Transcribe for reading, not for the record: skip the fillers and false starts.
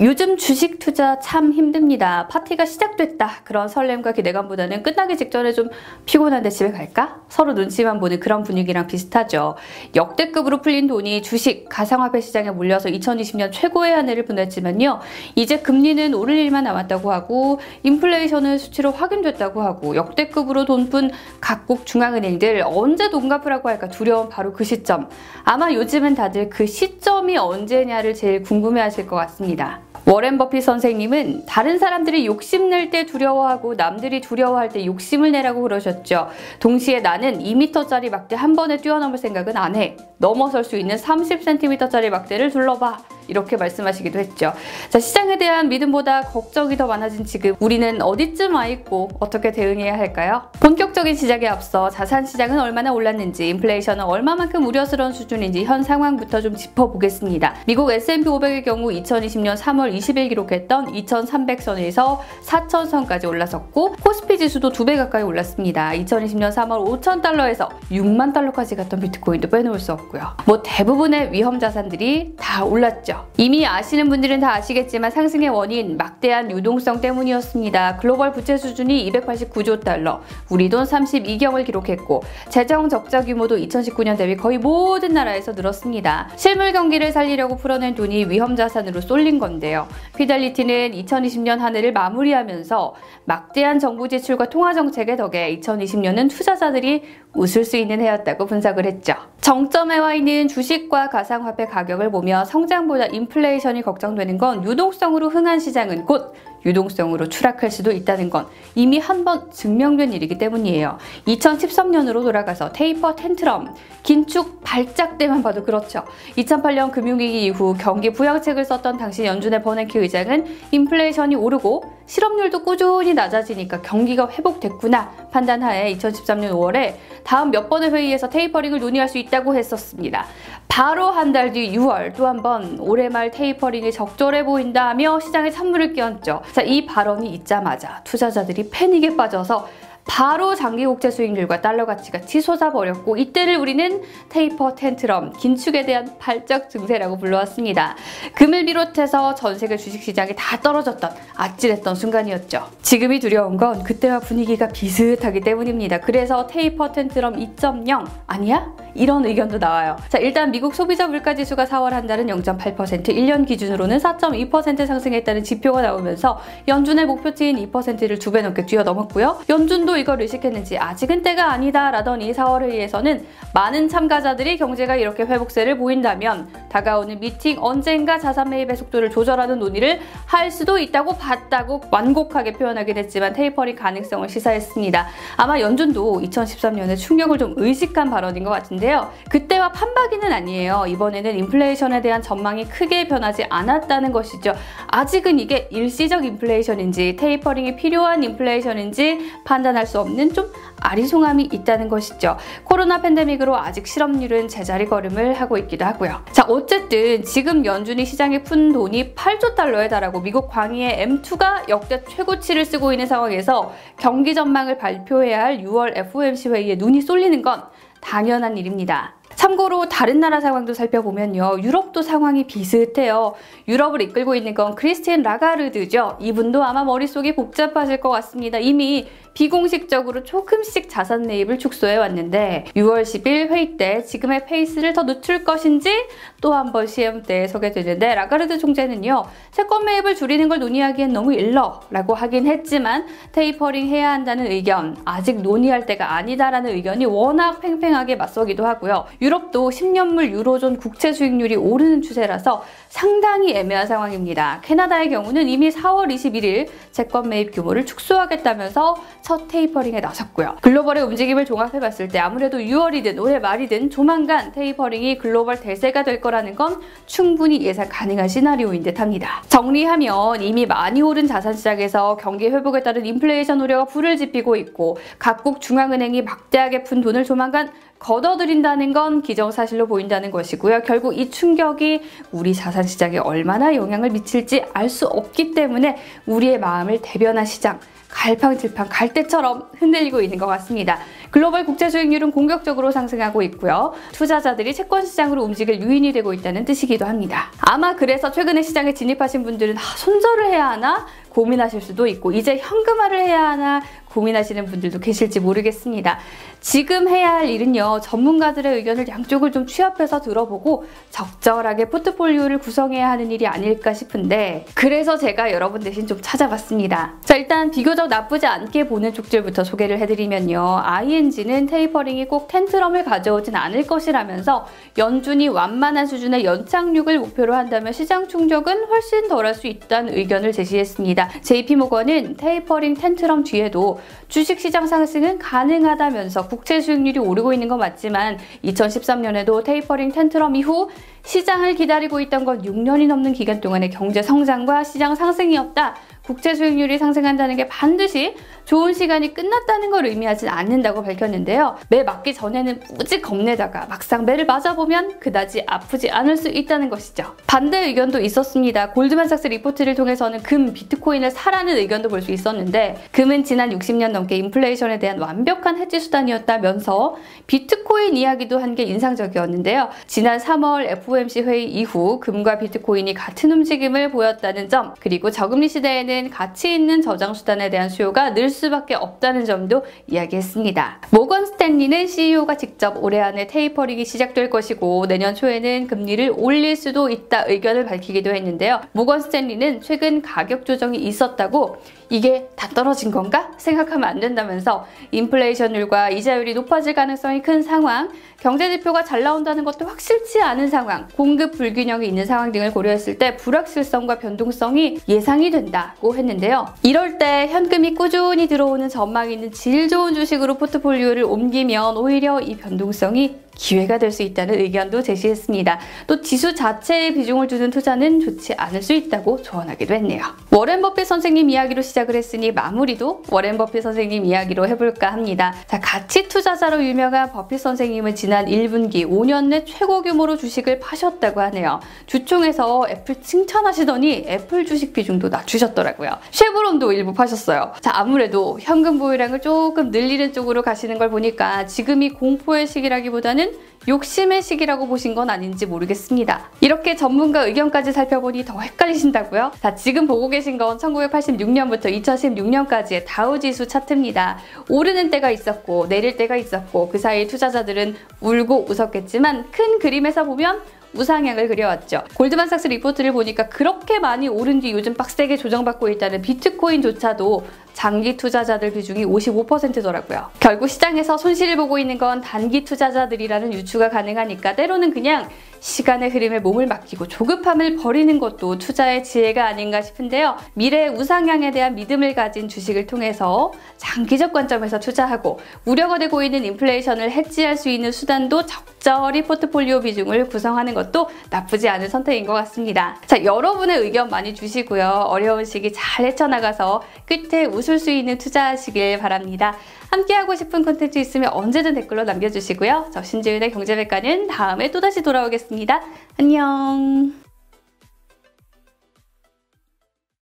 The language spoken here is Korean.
요즘 주식 투자 참 힘듭니다. 파티가 시작됐다. 그런 설렘과 기대감보다는 끝나기 직전에 좀 피곤한데 집에 갈까? 서로 눈치만 보는 그런 분위기랑 비슷하죠. 역대급으로 풀린 돈이 주식, 가상화폐 시장에 몰려서 2020년 최고의 한 해를 보냈지만요. 이제 금리는 오를 일만 남았다고 하고 인플레이션은 수치로 확인됐다고 하고 역대급으로 돈 푼 각국 중앙은행들 언제 돈 갚으라고 할까 두려운 바로 그 시점. 아마 요즘은 다들 그 시점이 언제냐를 제일 궁금해하실 것 같습니다. 워렌 버핏 선생님은 다른 사람들이 욕심낼 때 두려워하고 남들이 두려워할 때 욕심을 내라고 그러셨죠. 동시에 나는 2m짜리 막대 한 번에 뛰어넘을 생각은 안 해. 넘어설 수 있는 30cm짜리 막대를 둘러봐. 이렇게 말씀하시기도 했죠. 자, 시장에 대한 믿음보다 걱정이 더 많아진 지금 우리는 어디쯤 와 있고 어떻게 대응해야 할까요? 본격적인 시작에 앞서 자산 시장은 얼마나 올랐는지, 인플레이션은 얼마만큼 우려스러운 수준인지 현 상황부터 좀 짚어보겠습니다. 미국 S&P 500의 경우 2020년 3월 20일 기록했던 2300선에서 4000선까지 올라섰고 코스피 지수도 2배 가까이 올랐습니다. 2020년 3월 5000달러에서 6만 달러까지 갔던 비트코인도 빼놓을 수 없고요. 뭐 대부분의 위험 자산들이 다 올랐죠. 이미 아시는 분들은 다 아시겠지만 상승의 원인 막대한 유동성 때문이었습니다. 글로벌 부채 수준이 289조 달러, 우리 돈 32경을 기록했고 재정 적자 규모도 2019년 대비 거의 모든 나라에서 늘었습니다. 실물 경기를 살리려고 풀어낸 돈이 위험 자산으로 쏠린 건데요. 피델리티는 2020년 한 해를 마무리하면서 막대한 정부 지출과 통화 정책의 덕에 2020년은 투자자들이 웃을 수 있는 해였다고 분석을 했죠. 정점에 와 있는 주식과 가상화폐 가격을 보며 성장보다 인플레이션이 걱정되는 건 유동성으로 흥한 시장은 곧 유동성으로 추락할 수도 있다는 건 이미 한 번 증명된 일이기 때문이에요. 2013년으로 돌아가서 테이퍼 텐트럼, 긴축 발작 때만 봐도 그렇죠. 2008년 금융위기 이후 경기 부양책을 썼던 당시 연준의 버냉키 의장은 인플레이션이 오르고 실업률도 꾸준히 낮아지니까 경기가 회복됐구나 판단하에 2013년 5월에 다음 몇 번의 회의에서 테이퍼링을 논의할 수 있다고 했었습니다. 바로 한 달 뒤 6월 또 한 번 올해 말 테이퍼링이 적절해 보인다 하며 시장에 찬물을 끼얹죠. 자, 이 발언이 있자마자 투자자들이 패닉에 빠져서 바로 장기 국채 수익률과 달러 가치가 치솟아 버렸고 이때를 우리는 테이퍼 텐트럼, 긴축에 대한 발작 증세라고 불러왔습니다. 금을 비롯해서 전 세계 주식시장이 다 떨어졌던 아찔했던 순간이었죠. 지금이 두려운 건 그때와 분위기가 비슷하기 때문입니다. 그래서 테이퍼 텐트럼 2.0 아니야? 이런 의견도 나와요. 자, 일단 미국 소비자 물가지수가 4월 한 달은 0.8%, 1년 기준으로는 4.2% 상승했다는 지표가 나오면서 연준의 목표치인 2%를 2배 넘게 뛰어넘었고요. 연준도 이걸 의식했는지 아직은 때가 아니다 라더니 4월 회의에서는 많은 참가자들이 경제가 이렇게 회복세를 보인다면 다가오는 미팅 언젠가 자산 매입의 속도를 조절하는 논의를 할 수도 있다고 봤다고 완곡하게 표현하긴 했지만 테이퍼링 가능성을 시사했습니다. 아마 연준도 2013년에 충격을 좀 의식한 발언인 것 같은데요. 그때와 판박이는 아니에요. 이번에는 인플레이션에 대한 전망이 크게 변하지 않았다는 것이죠. 아직은 이게 일시적 인플레이션인지 테이퍼링이 필요한 인플레이션인지 판단할 수 없는 좀 아리송함이 있다는 것이죠. 코로나 팬데믹으로 아직 실업률은 제자리 걸음을 하고 있기도 하고요. 자, 어쨌든 지금 연준이 시장에 푼 돈이 8조 달러에 달하고 미국 광의의 M2가 역대 최고치를 쓰고 있는 상황에서 경기 전망을 발표해야 할 6월 FOMC 회의에 눈이 쏠리는 건 당연한 일입니다. 참고로 다른 나라 상황도 살펴보면요. 유럽도 상황이 비슷해요. 유럽을 이끌고 있는 건 크리스틴 라가르드죠. 이분도 아마 머릿속이 복잡하실 것 같습니다. 이미 비공식적으로 조금씩 자산 매입을 축소해 왔는데 6월 10일 회의 때 지금의 페이스를 더 늦출 것인지 또 한 번 시험대에 서게 되는데 라가르드 총재는요. 채권 매입을 줄이는 걸 논의하기엔 너무 일러 라고 하긴 했지만 테이퍼링 해야 한다는 의견, 아직 논의할 때가 아니다라는 의견이 워낙 팽팽하게 맞서기도 하고요. 유럽도 10년물 유로존 국채 수익률이 오르는 추세라서 상당히 애매한 상황입니다. 캐나다의 경우는 이미 4월 21일 채권 매입 규모를 축소하겠다면서 첫 테이퍼링에 나섰고요. 글로벌의 움직임을 종합해봤을 때 아무래도 6월이든 올해 말이든 조만간 테이퍼링이 글로벌 대세가 될 거라는 건 충분히 예상 가능한 시나리오인 듯합니다. 정리하면 이미 많이 오른 자산시장에서 경기 회복에 따른 인플레이션 우려가 불을 지피고 있고 각국 중앙은행이 막대하게 푼 돈을 조만간 걷어들인다는 건 기정사실로 보인다는 것이고요. 결국 이 충격이 우리 자산시장에 얼마나 영향을 미칠지 알 수 없기 때문에 우리의 마음을 대변한 시장, 갈팡질팡 갈대처럼 흔들리고 있는 것 같습니다. 글로벌 국채 수익률은 공격적으로 상승하고 있고요. 투자자들이 채권 시장으로 움직일 유인이 되고 있다는 뜻이기도 합니다. 아마 그래서 최근에 시장에 진입하신 분들은 손절을 해야 하나 고민하실 수도 있고 이제 현금화를 해야 하나 고민하시는 분들도 계실지 모르겠습니다. 지금 해야 할 일은요. 전문가들의 의견을 양쪽을 좀 취합해서 들어보고 적절하게 포트폴리오를 구성해야 하는 일이 아닐까 싶은데 그래서 제가 여러분 대신 좀 찾아봤습니다. 자, 일단 비교적 나쁘지 않게 보는 쪽들부터 소개를 해드리면요. ING는 테이퍼링이 꼭 텐트럼을 가져오진 않을 것이라면서 연준이 완만한 수준의 연착륙을 목표로 한다면 시장 충격은 훨씬 덜할 수 있다는 의견을 제시했습니다. JP모건은 테이퍼링 텐트럼 뒤에도 주식시장 상승은 가능하다면서 국채 수익률이 오르고 있는 건 맞지만 2013년에도 테이퍼링 텐트럼 이후 시장을 기다리고 있던 건 6년이 넘는 기간 동안의 경제 성장과 시장 상승이었다. 국채 수익률이 상승한다는 게 반드시 좋은 시간이 끝났다는 걸 의미하진 않는다고 밝혔는데요. 매 맞기 전에는 무지 겁내다가 막상 매를 맞아보면 그다지 아프지 않을 수 있다는 것이죠. 반대 의견도 있었습니다. 골드만삭스 리포트를 통해서는 금, 비트코인을 사라는 의견도 볼 수 있었는데 금은 지난 60년 넘게 인플레이션에 대한 완벽한 해지 수단이었다면서 비트코인 이야기도 한 게 인상적이었는데요. 지난 3월 FOMC 회의 이후 금과 비트코인이 같은 움직임을 보였다는 점 그리고 저금리 시대에는 가치 있는 저장 수단에 대한 수요가 늘 수밖에 없다는 점도 이야기했습니다. 모건 스탠리는 CEO가 직접 올해 안에 테이퍼링이 시작될 것이고 내년 초에는 금리를 올릴 수도 있다 의견을 밝히기도 했는데요. 모건 스탠리는 최근 가격 조정이 있었다고 이게 다 떨어진 건가? 생각하면 안 된다면서 인플레이션율과 이자율이 높아질 가능성이 큰 상황, 경제지표가 잘 나온다는 것도 확실치 않은 상황, 공급 불균형이 있는 상황 등을 고려했을 때 불확실성과 변동성이 예상이 된다고 했는데요. 이럴 때 현금이 꾸준히 들어오는 전망이 있는 질 좋은 주식으로 포트폴리오를 옮기면 오히려 이 변동성이 기회가 될 수 있다는 의견도 제시했습니다. 또 지수 자체에 비중을 두는 투자는 좋지 않을 수 있다고 조언하기도 했네요. 워렌 버핏 선생님 이야기로 시작을 했으니 마무리도 워렌 버핏 선생님 이야기로 해볼까 합니다. 자, 가치 투자자로 유명한 버핏 선생님은 지난 1분기 5년 내 최고 규모로 주식을 파셨다고 하네요. 주총에서 애플 칭찬하시더니 애플 주식 비중도 낮추셨더라고요. 쉐브론도 일부 파셨어요. 자, 아무래도 현금 보유량을 조금 늘리는 쪽으로 가시는 걸 보니까 지금이 공포의 시기라기보다는 욕심의 시기라고 보신 건 아닌지 모르겠습니다. 이렇게 전문가 의견까지 살펴보니 더 헷갈리신다고요? 자, 지금 보고 계신 건 1986년부터 2016년까지의 다우지수 차트입니다. 오르는 때가 있었고 내릴 때가 있었고 그 사이 투자자들은 울고 웃었겠지만 큰 그림에서 보면 우상향을 그려왔죠. 골드만삭스 리포트를 보니까 그렇게 많이 오른 뒤 요즘 빡세게 조정받고 있다는 비트코인조차도 장기 투자자들 비중이 55%더라고요. 결국 시장에서 손실을 보고 있는 건 단기 투자자들이라는 유추가 가능하니까 때로는 그냥 시간의 흐름에 몸을 맡기고 조급함을 버리는 것도 투자의 지혜가 아닌가 싶은데요. 미래의 우상향에 대한 믿음을 가진 주식을 통해서 장기적 관점에서 투자하고 우려가 되고 있는 인플레이션을 해지할 수 있는 수단도 적절히 포트폴리오 비중을 구성하는 것도 나쁘지 않은 선택인 것 같습니다. 자, 여러분의 의견 많이 주시고요. 어려운 시기 잘 헤쳐나가서 끝에 웃을 수 있는 투자하시길 바랍니다. 함께하고 싶은 콘텐츠 있으면 언제든 댓글로 남겨주시고요. 저 신지은의 경제백과는 다음에 또다시 돌아오겠습니다. 안녕.